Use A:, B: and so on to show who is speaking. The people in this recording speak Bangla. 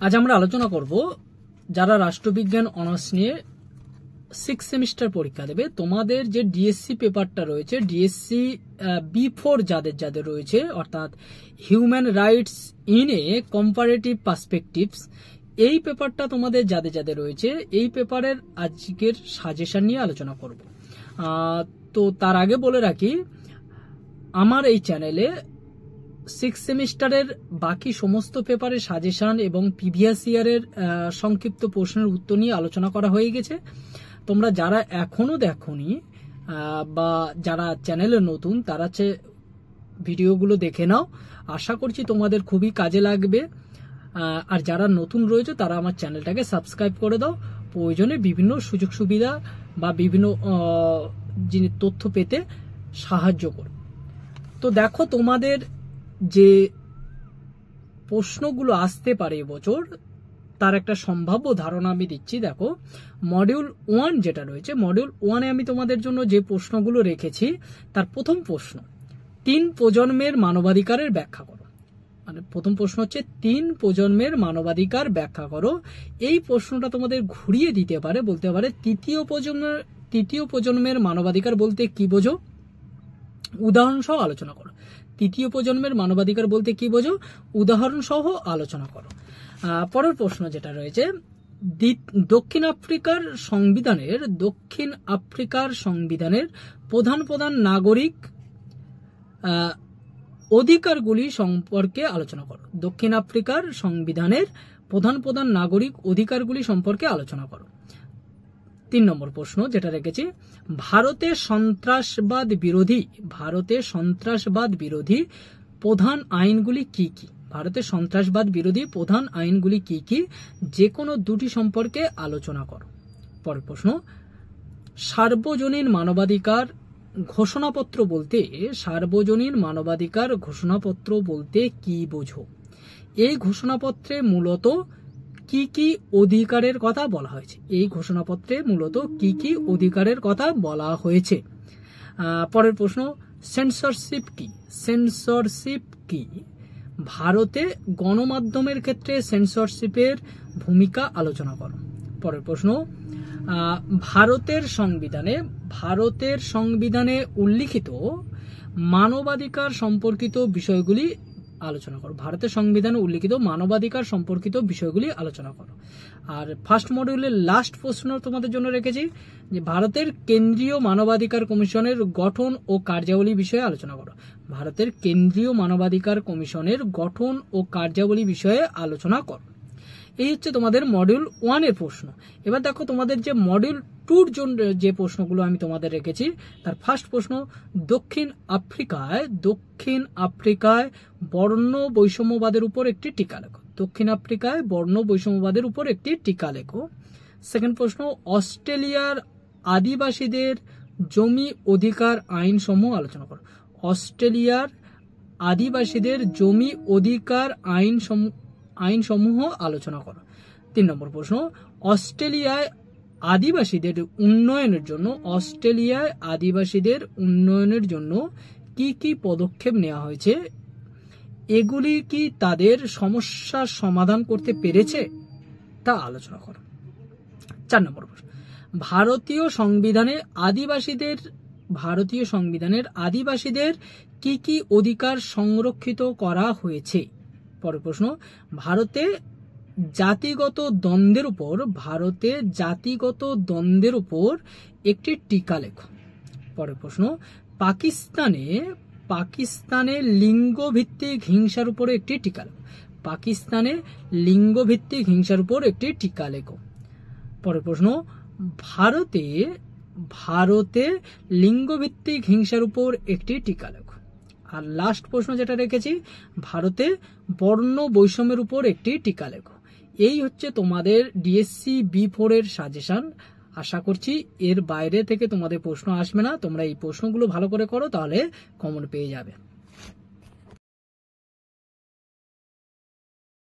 A: আজ আমরা আলোচনা করব যারা রাষ্ট্রবিজ্ঞান অনার্স নিয়ে 6 সেমিস্টার পরীক্ষা দেবে, তোমাদের যে ডিএসসি পেপারটা রয়েছে, ডিএসসি B4 যাদের রয়েছে, অর্থাৎ human rights in a comparative perspectives, এই পেপারটা তোমাদের যাদের রয়েছে, এই পেপারের আজকের সাজেশন নিয়ে আলোচনা করব। তো তার আগে বলে রাখি, আমার এই চ্যানেলে 6 সেমিস্টারের বাকি সমস্ত পেপারের সাজেশন এবং প্রিভিয়াস ইয়ারের সংক্ষিপ্ত প্রশ্নের উত্তর নিয়ে আলোচনা করা হয়ে গেছে। তোমরা যারা এখনো দেখোনি বা যারা চ্যানেলে নতুন, তারা ভিডিওগুলো দেখে নাও। আশা করছি তোমাদের খুবই কাজে লাগবে। আর যারা নতুন রয়েছে তারা আমার চ্যানেলটাকে সাবস্ক্রাইব করে দাও। প্রয়োজনে বিভিন্ন সুযোগ সুবিধা বা বিভিন্ন তথ্য পেতে সাহায্য করো। তো দেখো, তোমাদের যে প্রশ্নগুলো আসতে পারে এবছর, তার একটা সম্ভাব্য ধারণা আমি দিচ্ছি। দেখো, মডিউল 1 যেটা রয়েছে, মডিউল 1-এ আমি তোমাদের জন্য যে প্রশ্নগুলো রেখেছি, তার প্রথম প্রশ্ন 3 প্রজন্মের মানবাধিকারের ব্যাখ্যা করো। মানে প্রথম প্রশ্ন হচ্ছে 3 প্রজন্মের মানবাধিকার ব্যাখ্যা করো। এই প্রশ্নটা তোমাদের ঘুরিয়ে দিতে পারে, বলতে পারে তৃতীয় প্রজন্মের মানবাধিকার বলতে কি বোঝো, উদাহরণ সহ আলোচনা করো। তৃতীয় প্রজন্মের মানবাধিকার বলতে কি বোঝো, উদাহরণ সহ আলোচনা করো। পরের প্রশ্ন যেটা রয়েছে, দক্ষিণ আফ্রিকার সংবিধানের প্রধান নাগরিক অধিকারগুলি সম্পর্কে আলোচনা করো। দক্ষিণ আফ্রিকার সংবিধানের প্রধান নাগরিক অধিকারগুলি সম্পর্কে আলোচনা করো। 3 নম্বর প্রশ্ন যেটা রেখেছি, ভারতে সন্ত্রাসবাদ বিরোধী প্রধান আইনগুলি কি কি? ভারতের সন্ত্রাসবাদ বিরোধী প্রধান আইনগুলি কি কি? যে কোনো দুটি সম্পর্কে আলোচনা করো। পরের প্রশ্ন, সার্বজনীন মানবাধিকার ঘোষণাপত্র বলতে কি বোঝো? এই ঘোষণাপত্রে মূলত কি কি অধিকারের কথা বলা হয়েছে? পরের প্রশ্ন, সেন্সরশিপ কি? ভারতে গণমাধ্যমের ক্ষেত্রে সেন্সরশিপের ভূমিকা আলোচনা করো। পরের প্রশ্ন, ভারতের সংবিধানে উল্লিখিত মানবাধিকার সম্পর্কিত বিষয়গুলি আলোচনা করো। আর ফার্স্ট মডিউলের লাস্ট প্রশ্ন তোমাদের জন্য রেখেছি যে ভারতের কেন্দ্রীয় মানবাধিকার কমিশনের গঠন ও কার্যাবলী বিষয়ে আলোচনা করো। এই হচ্ছে তোমাদের মডিউল 1 এর প্রশ্ন। এবার দেখো, তোমাদের যে মডিউল 2-র জন্য যে প্রশ্নগুলো আমি তোমাদের রেখেছি, তার ফার্স্ট প্রশ্ন, দক্ষিণ আফ্রিকায় বর্ণ বৈষম্যবাদের উপর একটি টিকা লেখো। সেকেন্ড প্রশ্ন, অস্ট্রেলিয়ার আদিবাসীদের জমি অধিকার আইন সমূহ আলোচনা করো। আইন সমূহ আলোচনা করো। 3 নম্বর প্রশ্ন, অস্ট্রেলিয়ায় আদিবাসীদের উন্নয়নের জন্য কি কি পদক্ষেপ নেওয়া হয়েছে? এগুলি কি তাদের সমস্যার সমাধান করতে পেরেছে? তা আলোচনা করো। 4 নম্বর প্রশ্ন, ভারতীয় সংবিধানের আদিবাসীদের কি কি অধিকার সংরক্ষিত করা হয়েছে? পরের প্রশ্ন, ভারতে জাতিগত দ্বন্দ্বের উপর একটি টিকা লেখো। পরের প্রশ্ন, পাকিস্তানে লিঙ্গভিত্তিক হিংসার উপর একটি টিকা লেখো। পরের প্রশ্ন, ভারতে লিঙ্গভিত্তিক হিংসার উপর একটি টিকা লেখো। আর লাস্ট প্রশ্ন যেটা রেখেছি, ভারতে বর্ণ বৈষম্যের উপর একটি টিকা লেখো। এই হচ্ছে তোমাদের ডিএসসি B4 এর সাজেশন। আশা করছি এর বাইরে থেকে তোমাদের প্রশ্ন আসবে না। তোমরা এই প্রশ্নগুলো ভালো করে করো, তাহলে কমন পেয়ে যাবে।